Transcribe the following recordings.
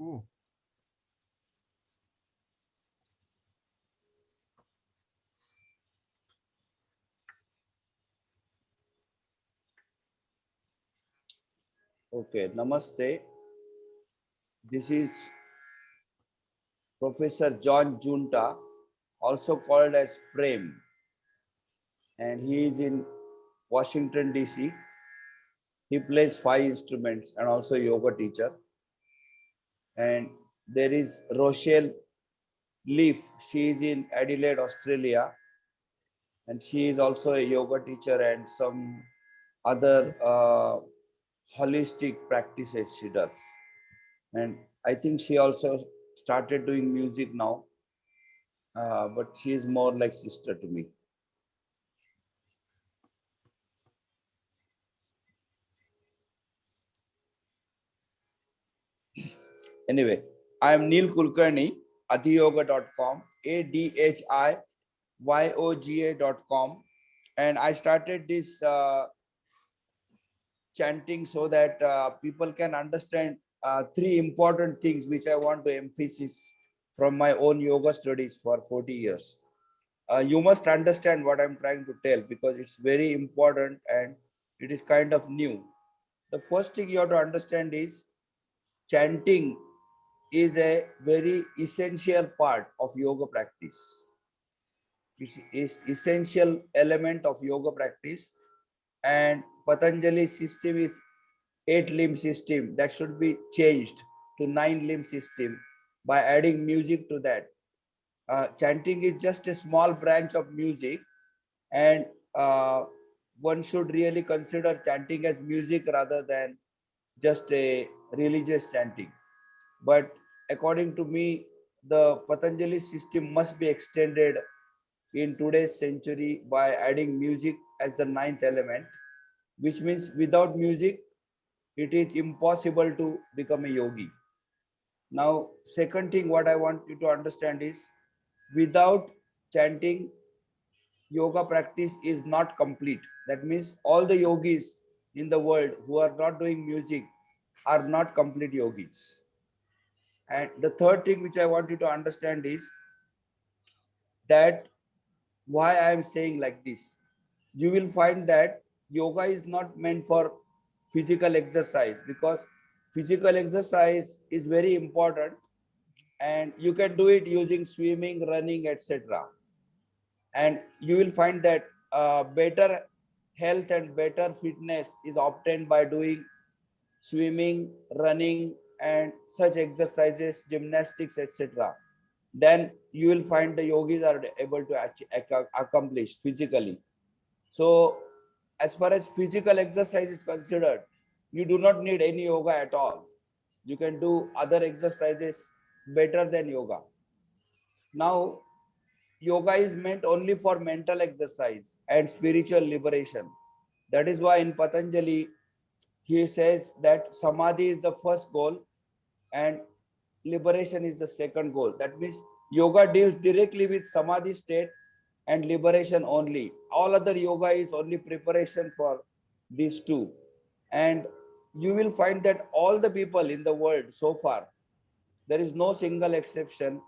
Ooh. Okay, namaste. This is Professor John Junta, also called as Prem, and he is in Washington, D.C. He plays 5 instruments and also yoga teacher. And there is Rochelle Leaf. She is in Adelaide, Australia, and she is also a yoga teacher and some other holistic practices she does. And I think she also started doing music now, but she is more like sister to me. Anyway, I am Neil Kulkarni, adhiyoga.com, adhiyoga.com, and I started this chanting so that people can understand three important things which I want to emphasize from my own yoga studies for 40 years. You must understand what I'm trying to tell because it's very important and it is kind of new. The first thing you have to understand is chanting is a very essential part of yoga practice. It's essential element of yoga practice, and Patanjali system is 8 limb system that should be changed to 9 limb system by adding music to that. Chanting is just a small branch of music, and one should really consider chanting as music rather than just a religious chanting. But according to me, the Patanjali system must be extended in today's century by adding music as the ninth element, which means without music, it is impossible to become a yogi. Now, second thing what I want you to understand is without chanting, yoga practice is not complete. That means all the yogis in the world who are not doing music are not complete yogis. And the third thing which I want you to understand is that why I am saying like this. You will find that yoga is not meant for physical exercise because physical exercise is very important and you can do it using swimming, running, etc. And you will find that better health and better fitness is obtained by doing swimming, running, and such exercises, gymnastics, etc. Then you will find the yogis are able to accomplish physically. So, as far as physical exercise is considered, you do not need any yoga at all. You can do other exercises better than yoga. Now, yoga is meant only for mental exercise and spiritual liberation. That is why in Patanjali, he says that samadhi is the first goal and liberation is the second goal. That means yoga deals directly with samadhi state and liberation only. All other yoga is only preparation for these two. And you will find that all the people in the world so far, there is no single exception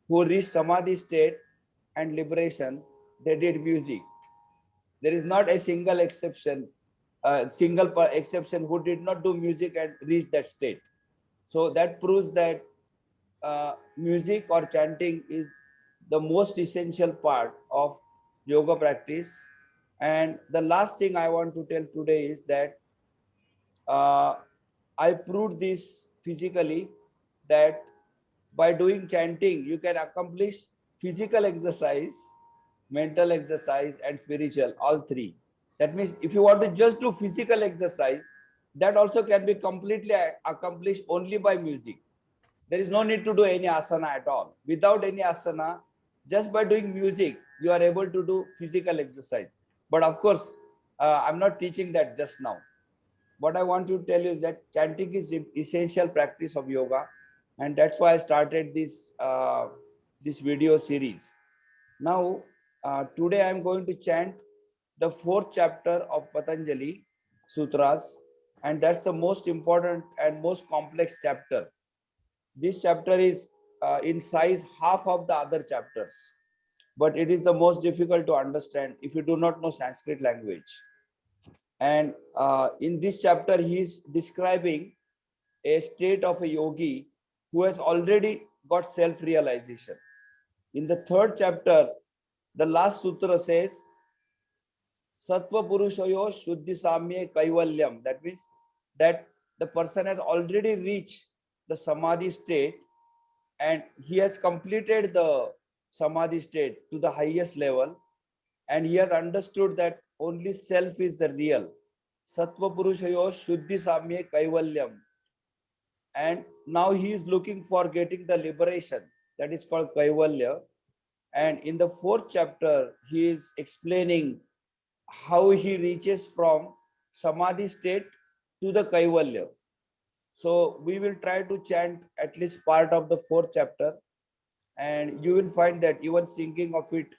who reached samadhi state and liberation, they did music. There is not a single exception, exception who did not do music and reach that state. So that proves that music or chanting is the most essential part of yoga practice. And the last thing I want to tell today is that uh, I proved this physically that by doing chanting, you can accomplish physical exercise, mental exercise, and spiritual, all three. That means if you want to just do physical exercise, that also can be completely accomplished only by music. There is no need to do any asana at all. Without any asana, just by doing music, you are able to do physical exercise. But of course, I'm not teaching that just now. What I want to tell you is that chanting is the essential practice of yoga, and that's why I started this video series. Now, today I am going to chant the fourth chapter of Patanjali Sutras, and that's the most important and most complex chapter. This chapter is in size half of the other chapters, but it is the most difficult to understand if you do not know Sanskrit language. And in this chapter, he is describing a state of a yogi who has already got self-realization. In the third chapter, the last sutra says, Sattva Purushayo Shuddhi Samye Kaivalyam. That means that the person has already reached the Samadhi state and he has completed the Samadhi state to the highest level, and he has understood that only self is the real. Sattva Purushayo Shuddhi Samye Kaivalyam. And now he is looking for getting the liberation, that is called Kaivalya. And in the fourth chapter, he is explaining how he reaches from Samadhi state to the Kaivalya. So we will try to chant at least part of the fourth chapter, and you will find that even thinking of it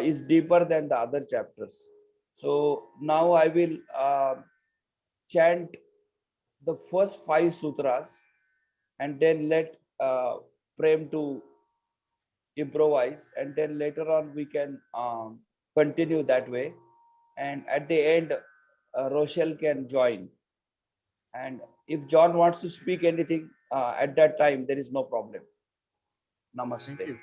is deeper than the other chapters. So now I will chant the first 5 sutras, and then let Prem to improvise, and then later on we can continue that way. And at the end, Rochelle can join. And if John wants to speak anything at that time, there is no problem. Namaste. Thank you.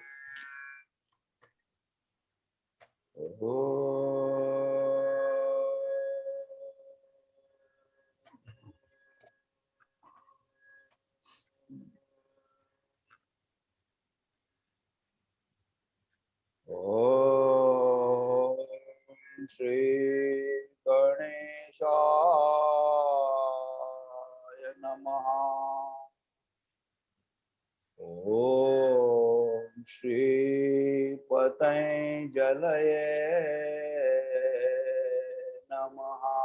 Om Shri Ganeshaya Namaha. Om Shri Patanjalaye Namaha.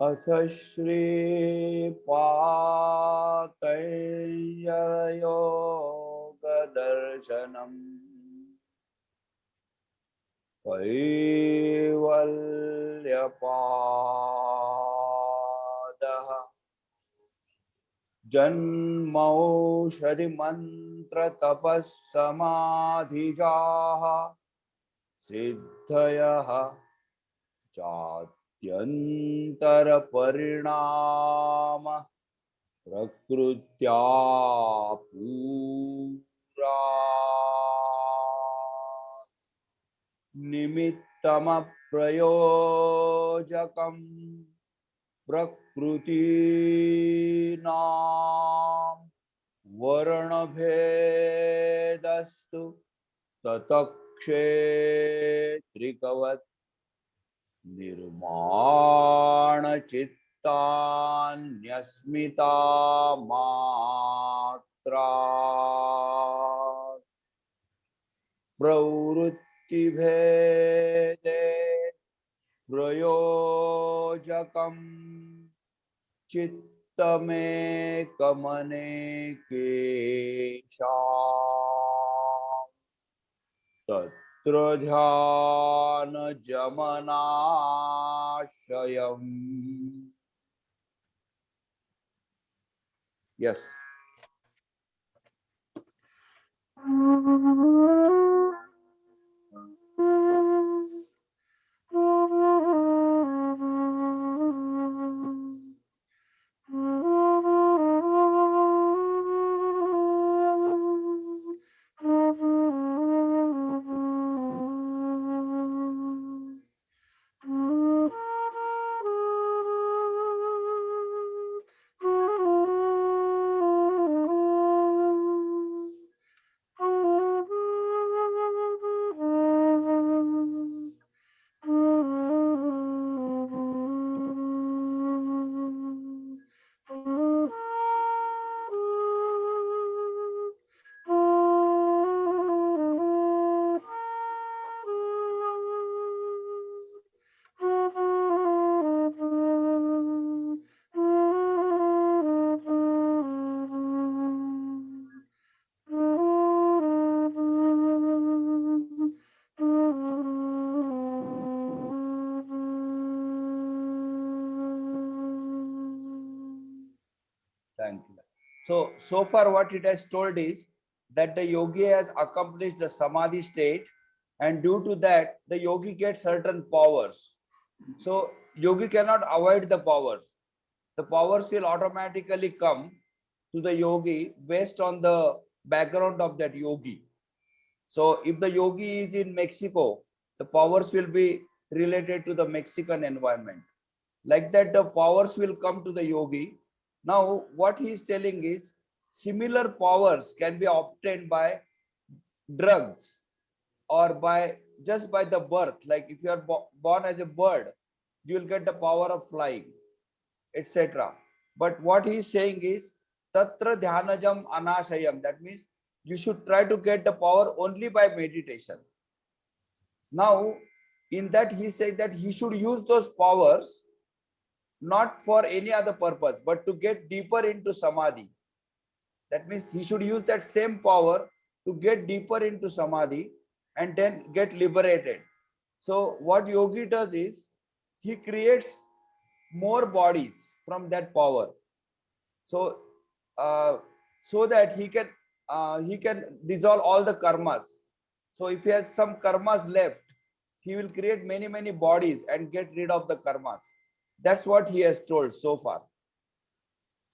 अथ श्री पातञ्जलयोग दर्शनम् कैवल्यपादः जन्मौषधि मंत्र तपस्समाधिजाः सिद्धयः चात्यंतर परिणाम प्रकृत्या पूरा निमित्तमप्रयोजकम् प्रकृतीनां वर्णभेदस्तु ततक्षेत्रिकवत् निर्माणचित्तान्यस्मिता मात्रा प्रवृत्तिभेदे प्रयोजकम् चित्तमेकमनेकेषां तत्र ध्यानजमनाशयम्. Yes. Thank you. So far what it has told is that the yogi has accomplished the samadhi state, and due to that, the yogi gets certain powers. So yogi cannot avoid the powers. The powers will automatically come to the yogi based on the background of that yogi. So if the yogi is in Mexico, the powers will be related to the Mexican environment. Like that, the powers will come to the yogi. Now, what he is telling is similar powers can be obtained by drugs or by just by the birth. Like if you are born as a bird, you will get the power of flying, etc. But what he is saying is tatra dhyanajam anashayam. That means you should try to get the power only by meditation. Now, in that he said that he should use those powers not for any other purpose, but to get deeper into samadhi. That means he should use that same power to get deeper into samadhi and then get liberated. So what yogi does is he creates more bodies from that power. So uh, so that he can dissolve all the karmas. So if he has some karmas left, he will create many bodies and get rid of the karmas. That's what he has told so far.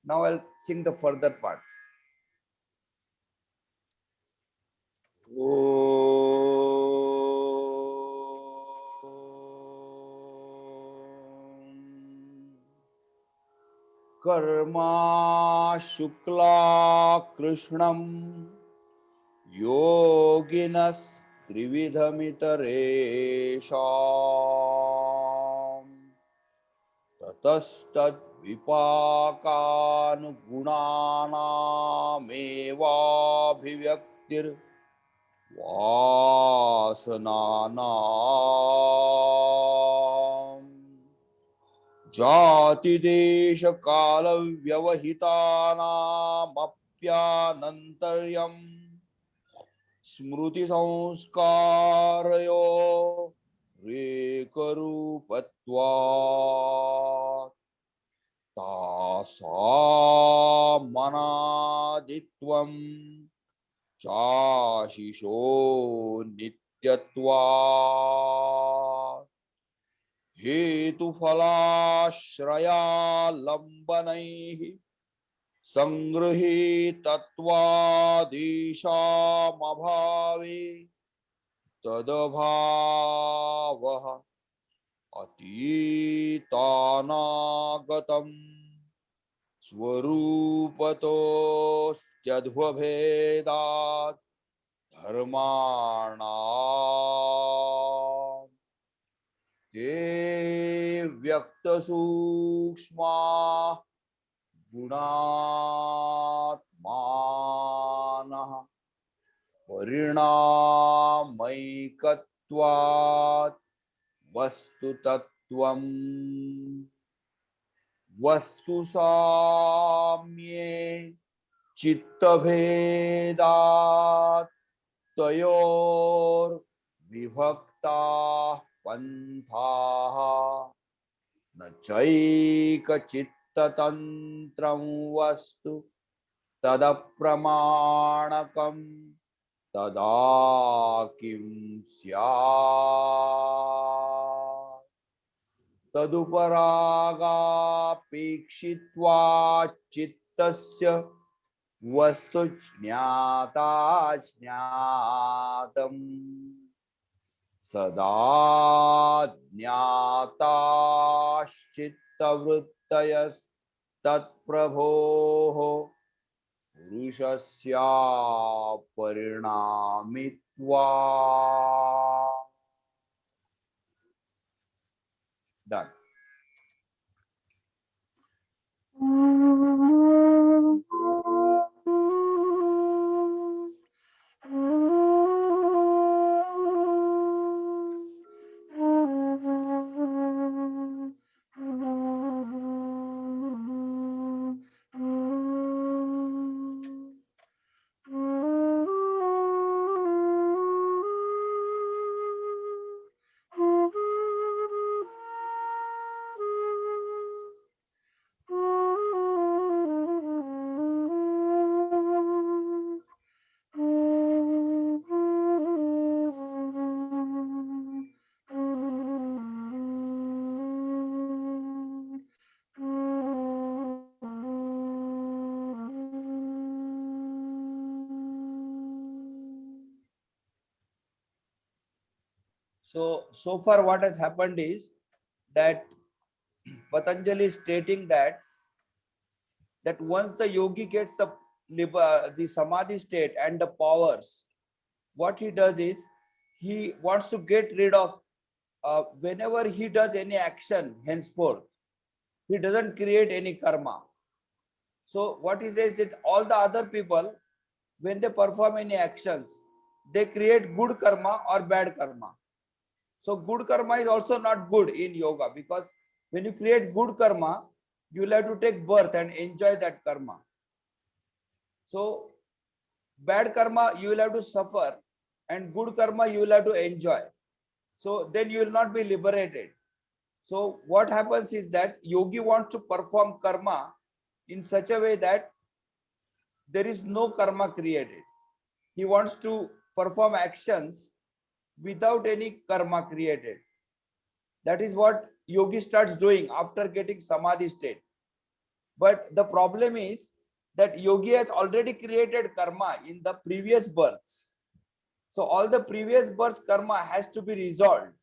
Now I'll sing the further part. Karma Shukla कृष्णं योगिनस् त्रिविधमितरेषाम् ततस्तद्विपाकानुगुणानामेवाभिव्यक्तिर्वासनानाम् जाति देश काल व्यवहितानामप्यानन्तर्यम् स्मृति संस्कारयो रेकरूपत्वात् तासामनादित्वं चाशिषो नित्यत्वात् हेतुफलाश्रयालम्बनैः सङ्गृहीतत्वादिशामभावे तदभावः अतीतानागतम् स्वरूपतोऽस्त्यध्वभेदात् धर्माणाम् ते व्यक्तसूक्ष्मा गुणात्मानः परिणामैकत्वात् वस्तुतत्त्वम् वस्तुसाम्ये चित्तभेदात् तयोर्विभक्ताः पन्थाः न चैकचित्ततन्त्रं वस्तु तदप्रमाणकम् तदा किं स्यात् तदुपरागापेक्षित्वाच्चित्तस्य वस्तु ज्ञाताज्ञातम् सदा ज्ञाताश्चित्तवृत्तयस्तत्प्रभोः पुरुषस्यापरिणामित्वात्. Done. So far what has happened is that Patanjali is stating that once the yogi gets the samadhi state and the powers, what he does is he wants to get rid of whenever he does any action henceforth, he doesn't create any karma. So what he says that all the other people, when they perform any actions, they create good karma or bad karma. So good karma is also not good in yoga, because when you create good karma, you will have to take birth and enjoy that karma. So bad karma you will have to suffer, and good karma you will have to enjoy. So then you will not be liberated. So what happens is that yogi wants to perform karma in such a way that there is no karma created. He wants to perform actions without any karma created. That is what yogi starts doing after getting samadhi state. But the problem is that yogi has already created karma in the previous births. So all the previous births karma has to be resolved.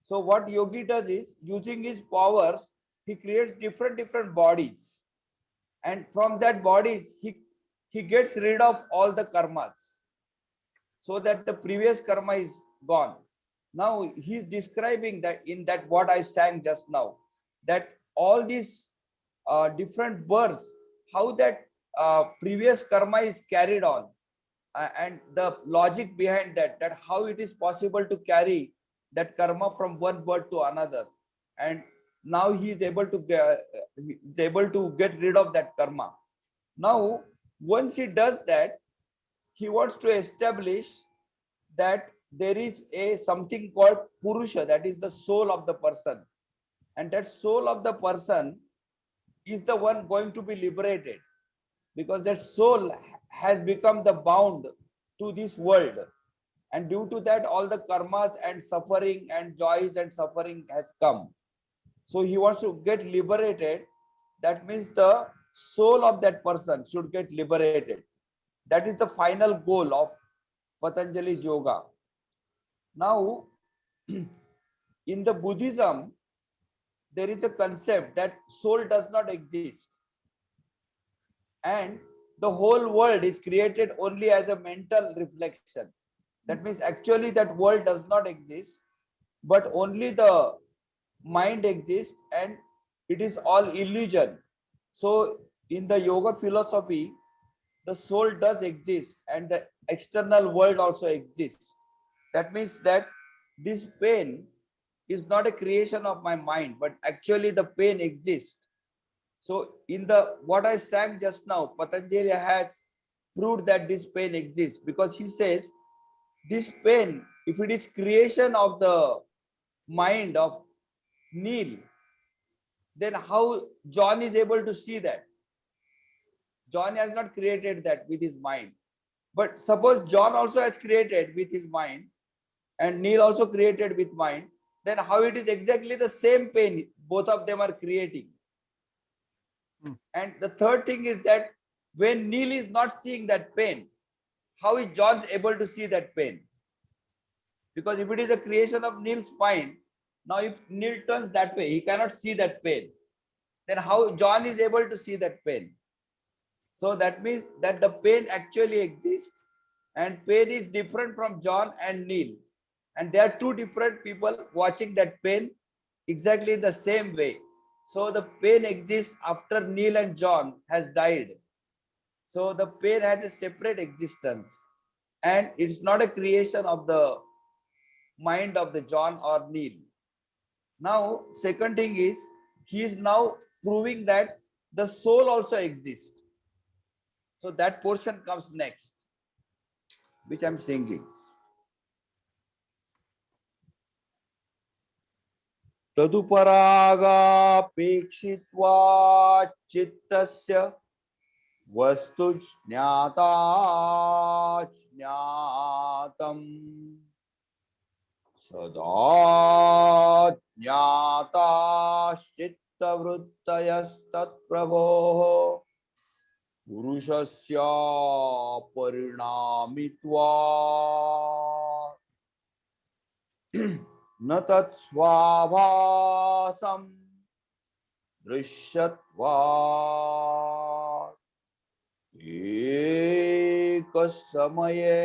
So what yogi does is, using his powers, he creates different bodies. And from that bodies, he gets rid of all the karmas, so that the previous karma is gone. Now he's describing that in that what I sang just now, that all these different births, how that previous karma is carried on, and the logic behind that, how it is possible to carry that karma from one birth to another, and now he is able to get rid of that karma. Now once he does that, he wants to establish that there is a something called purusha, that is the soul of the person, and that soul of the person is the one going to be liberated, because that soul has become the bound to this world, and due to that all the karmas and suffering and joys and suffering has come. So he wants to get liberated. That means the soul of that person should get liberated. That is the final goal of Patanjali's yoga. Now in the Buddhism, there is a concept that soul does not exist, and the whole world is created only as a mental reflection. That means actually that world does not exist, but only the mind exists, and it is all illusion. So in the yoga philosophy, the soul does exist and the external world also exists. That means that this pain is not a creation of my mind, but actually the pain exists. So in the what I sang just now, Patanjali has proved that this pain exists, because he says this pain, if it is creation of the mind of Neil, then how John is able to see that? John has not created that with his mind. But suppose John also has created with his mind, and Neil also created with mind, then how it is exactly the same pain both of them are creating. And the third thing is that when Neil is not seeing that pain, how is John able to see that pain? Because if it is a creation of Neil's mind, now if Neil turns that way, he cannot see that pain. Then how John is able to see that pain? So that means that the pain actually exists, and pain is different from John and Neil. And there are two different people watching that pain exactly the same way. So the pain exists after Neil and John has died. So the pain has a separate existence, and it's not a creation of the mind of the John or Neil. Now, second thing is, he is now proving that the soul also exists. So that portion comes next, which I'm singing. तदुपरागापेक्षित्वा चित्तस्य वस्तु ज्ञाता ज्ञातम् सदा ज्ञाताश्चित्तवृत्तयस्तत्प्रभोः पुरुषस्य परिणामित्वात्. न तत्स्वाभासं दृश्यत्वात् एकसमये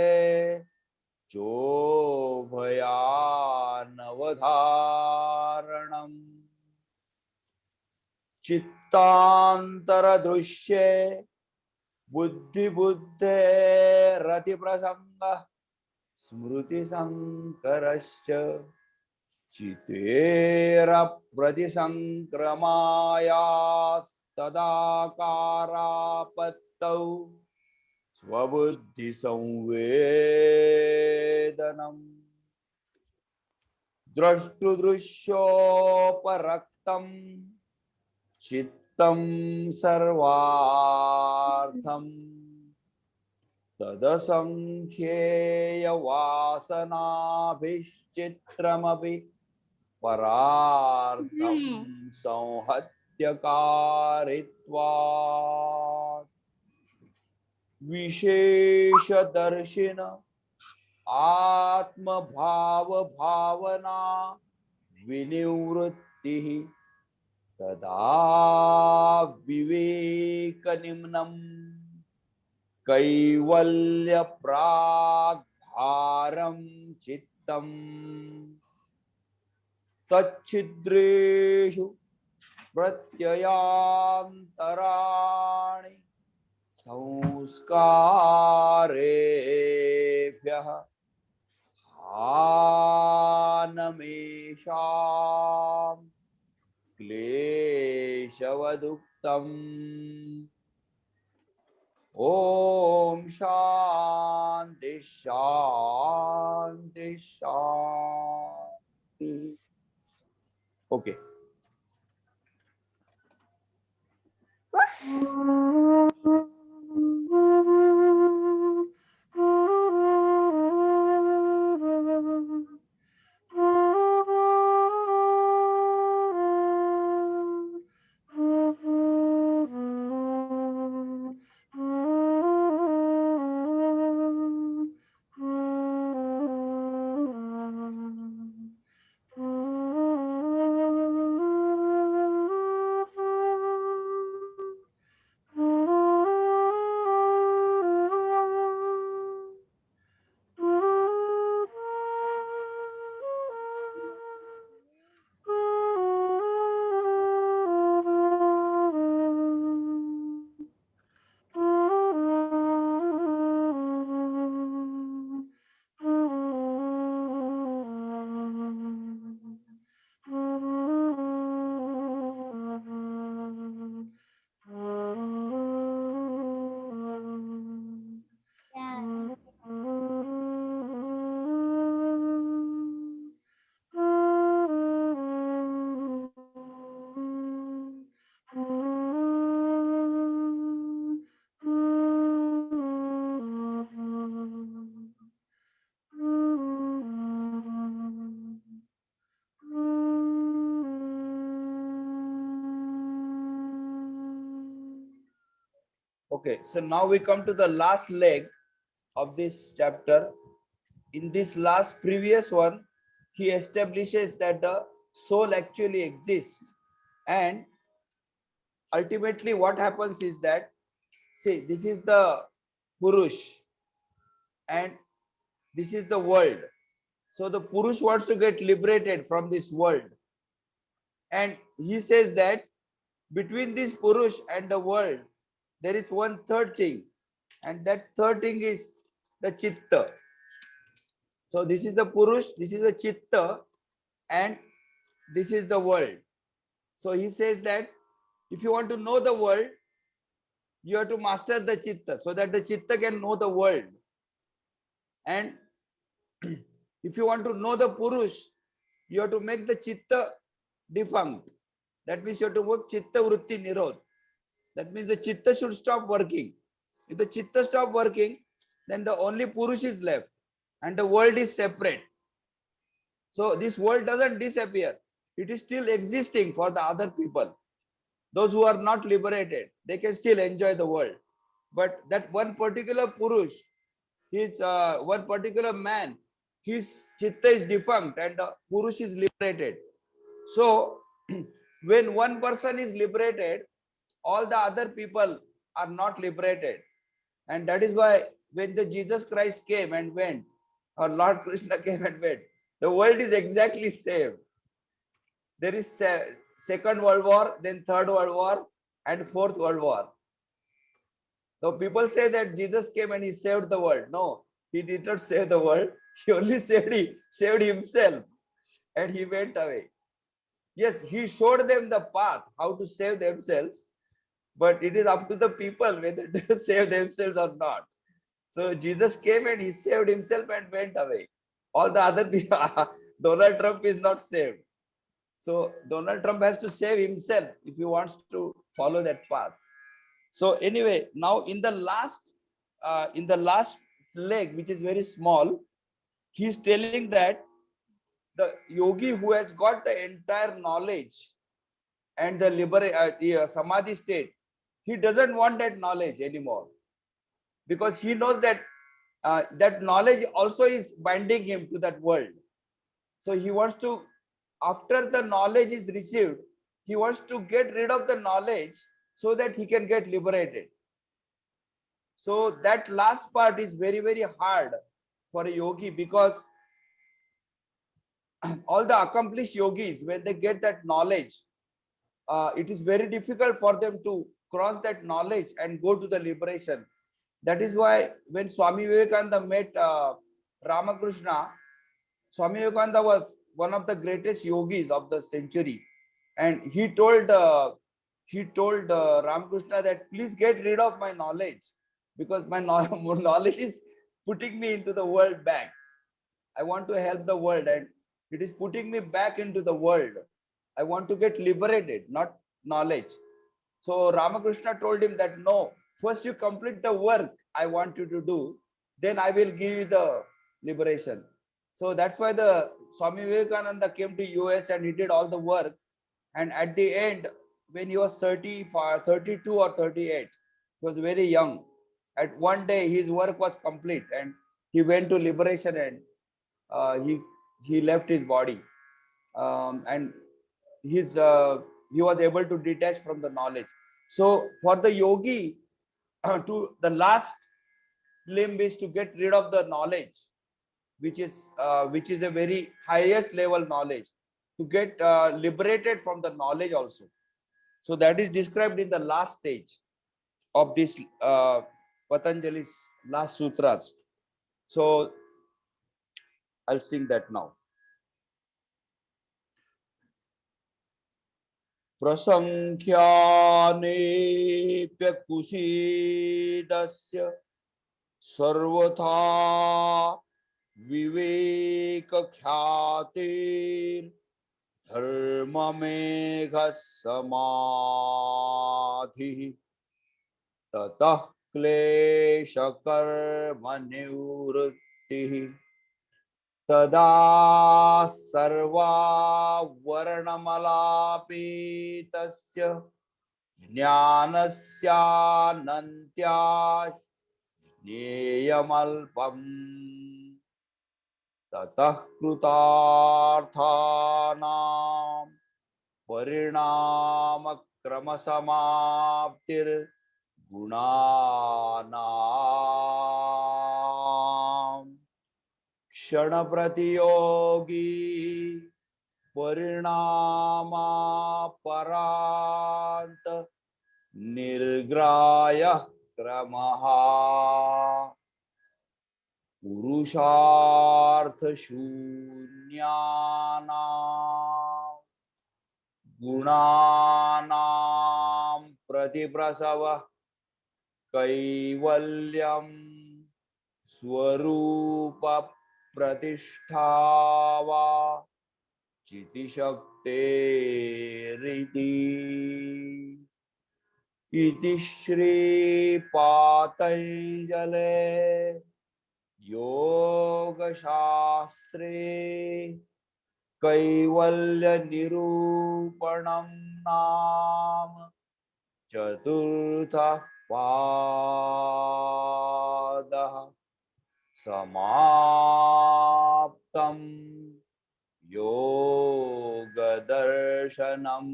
चोभयानवधारणम् चित्तान्तरदृश्ये बुद्धिबुद्धेरतिप्रसङ्गः स्मृतिसङ्करश्च चितेरप्रतिसङ्क्रमायास्तदाकारापत्तौ स्वबुद्धिसंवेदनम् द्रष्टुदृश्योपरक्तं चित्तं सर्वार्थं तदसंख्येयवासनाभिश्चित्रमपि परार्थं संहत्यकारित्वात् विशेषदर्शिन आत्मभावभावना विनिवृत्तिः तदा विवेकनिम्नं कैवल्यप्राग्भारं चित्तं तच्छिद्रेषु प्रत्ययान्तराणि संस्कारेभ्यः आनमेषां क्लेशवदुक्तम् ॐ शान्ति शान्ति शान्ति। Okay. Okay, so now we come to the last leg of this chapter. In this last previous one, he establishes that the soul actually exists, and ultimately what happens is that, see, this is the Purush and this is the world. So the Purush wants to get liberated from this world, and he says that between this Purush and the world there is one third thing, and that third thing is the Chitta. So this is the Purush, this is the Chitta, and this is the world. So he says that if you want to know the world, you have to master the Chitta so that the Chitta can know the world. And if you want to know the Purush, you have to make the Chitta defunct. That means you have to work Chitta Vritti Nirodh. That means the Chitta should stop working. If the Chitta stop working, then the only Purush is left and the world is separate. So this world doesn't disappear. It is still existing for the other people. Those who are not liberated, they can still enjoy the world. But that one particular Purush, one particular man, his chitta is defunct and the Purush is liberated. So when one person is liberated, all the other people are not liberated. And that is why when the Jesus Christ came and went, or Lord Krishna came and went, the world is exactly same. There is Second World War, then Third World War, and Fourth World War. So people say that Jesus came and he saved the world. No, he did not save the world. He only saved himself, and he went away. Yes, he showed them the path how to save themselves, but it is up to the people whether they save themselves or not. So Jesus came and he saved himself and went away. All the other people, Donald Trump is not saved. So Donald Trump has to save himself if he wants to follow that path. So anyway, now in the last leg, which is very small, he's telling that the yogi who has got the entire knowledge and the samadhi state, he doesn't want that knowledge anymore, because he knows that that knowledge also is binding him to that world. So he wants to, after the knowledge is received, he wants to get rid of the knowledge so that he can get liberated. So that last part is very, very hard for a yogi, because all the accomplished yogis, when they get that knowledge, it is very difficult for them to cross that knowledge and go to the liberation. That is why when Swami Vivekananda met Ramakrishna, Swami Vivekananda was one of the greatest yogis of the century, and he told Ramakrishna that please get rid of my knowledge, because my knowledge is putting me into the world back. I want to help the world, and it is putting me back into the world. I want to get liberated, not knowledge. So Ramakrishna told him that no, first you complete the work I want you to do, then I will give you the liberation. So that's why the Swami Vivekananda came to US and he did all the work. And at the end, when he was 32 or 38, he was very young. At one day, his work was complete and he went to liberation, and he left his body, and he was able to detach from the knowledge. So for the yogi, to the last limb is to get rid of the knowledge, which is a very highest level knowledge, to get liberated from the knowledge also. So that is described in the last stage of this Patanjali's last sutras. So I'll sing that now. प्रसंख्यानेऽप्यकुशीदस्य सर्वथा विवेकख्यातिर्धर्ममेघसमाधिः ततः क्लेशकर्मनिवृत्तिः तदा सर्वावर्णमलापीतस्य ज्ञानस्यानन्त्या ज्ञेयमल्पम् ततः कृतार्थानां परिणामक्रमसमाप्तिर्गुणानां क्षणप्रतियोगी परिणामापरान्त निर्ग्राय क्रमः पुरुषार्थशून्यानां गुणानां प्रतिप्रसव कैवल्यं स्वरूप प्रतिष्ठा वा चितिशक्तेरिति इति श्री पातंजले योगशास्त्रे कैवल्य निरूपणं नाम चतुर्थः पादः समाप्तः। tam yoga darshanam.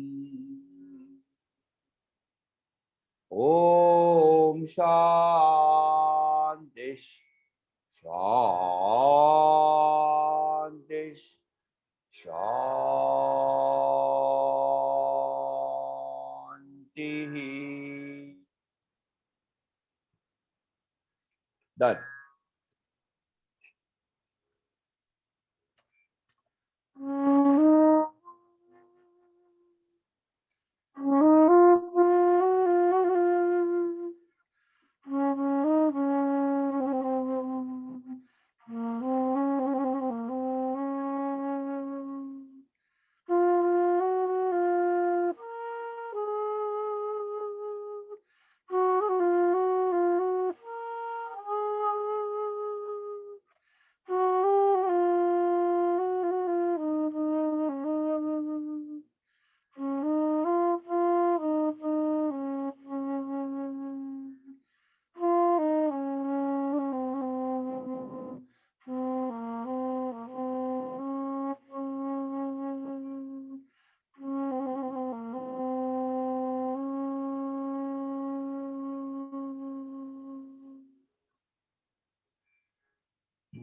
Om Shanti Shanti Shanti. Done.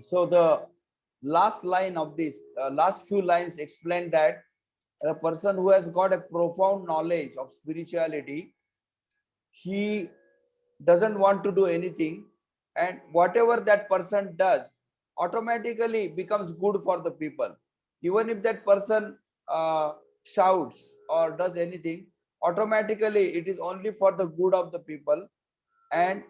So the last line of this, last few lines explain that a person who has got a profound knowledge of spirituality, he doesn't want to do anything, and whatever that person does automatically becomes good for the people. Even if that person shouts or does anything, automatically it is only for the good of the people, and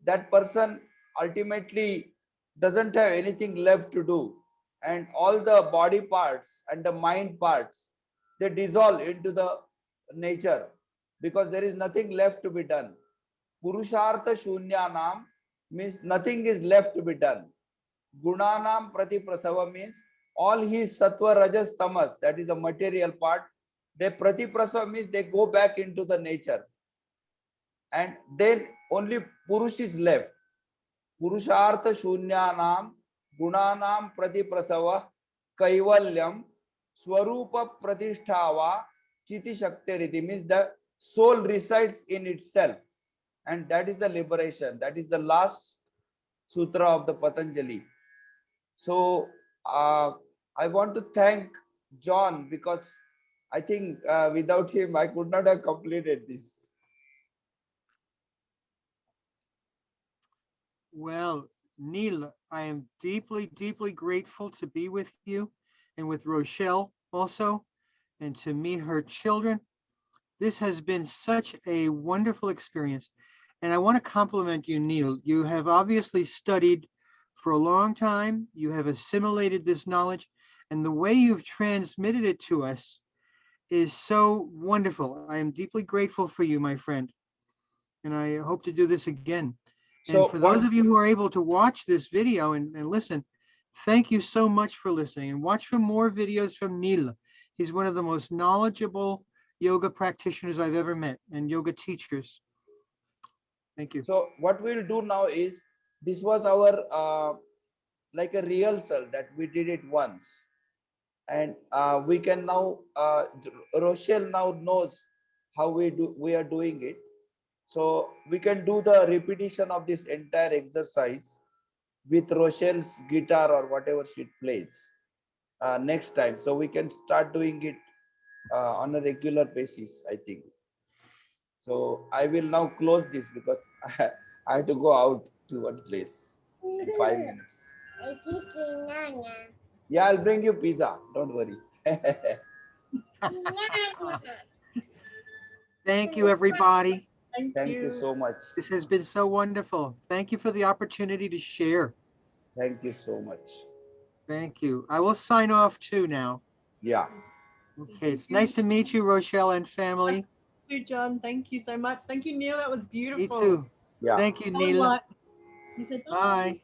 that person ultimately doesn't have anything left to do, and all the body parts and the mind parts, they dissolve into the nature, because there is nothing left to be done. Purushartha Shunyanam means nothing is left to be done. Gunanam Prati Prasava means all his sattva, rajas, tamas, that is a material part, they Prati Prasava means they go back into the nature. And then only Purush is left. Purushartha Shunyanam Gunanam Prati Prasava Kaivalyam Swarupa Pratishtava Chiti Shakti means the soul resides in itself. And that is the liberation. That is the last sutra of the Patanjali. So I want to thank John, because I think without him I could not have completed this. Well, Neil, I am deeply, deeply grateful to be with you and with Rochelle also, and to meet her children. This has been such a wonderful experience. And I want to compliment you, Neil. You have obviously studied for a long time. You have assimilated this knowledge, and the way you've transmitted it to us is so wonderful. I am deeply grateful for you, my friend. And I hope to do this again. And So for those what? of you who are able to watch this video and listen, thank you so much for listening, and watch for more videos from Neil. He's one of the most knowledgeable yoga practitioners I've ever met, and yoga teachers. Thank you. So what we'll do now is, this was our like a rehearsal that we did it once, and we can now Rochelle now knows how we are doing it, so we can do the repetition of this entire exercise with Rochelle's guitar or whatever she plays next time, so we can start doing it on a regular basis, I think. So I will now close this, because I have to go out to one place in 5 minutes. Yeah, I'll bring you pizza. Don't worry. Thank you, everybody. Thank you so much. This has been so wonderful. Thank you for the opportunity to share. Thank you so much. Thank you. I will sign off too now. Yeah. Okay, it's nice to meet you, Rochelle and family. Thank you, John. Thank you so much. Thank you, Neil. That was beautiful. Me too. Yeah. Thank you, So Neil. much. He said, bye. Bye.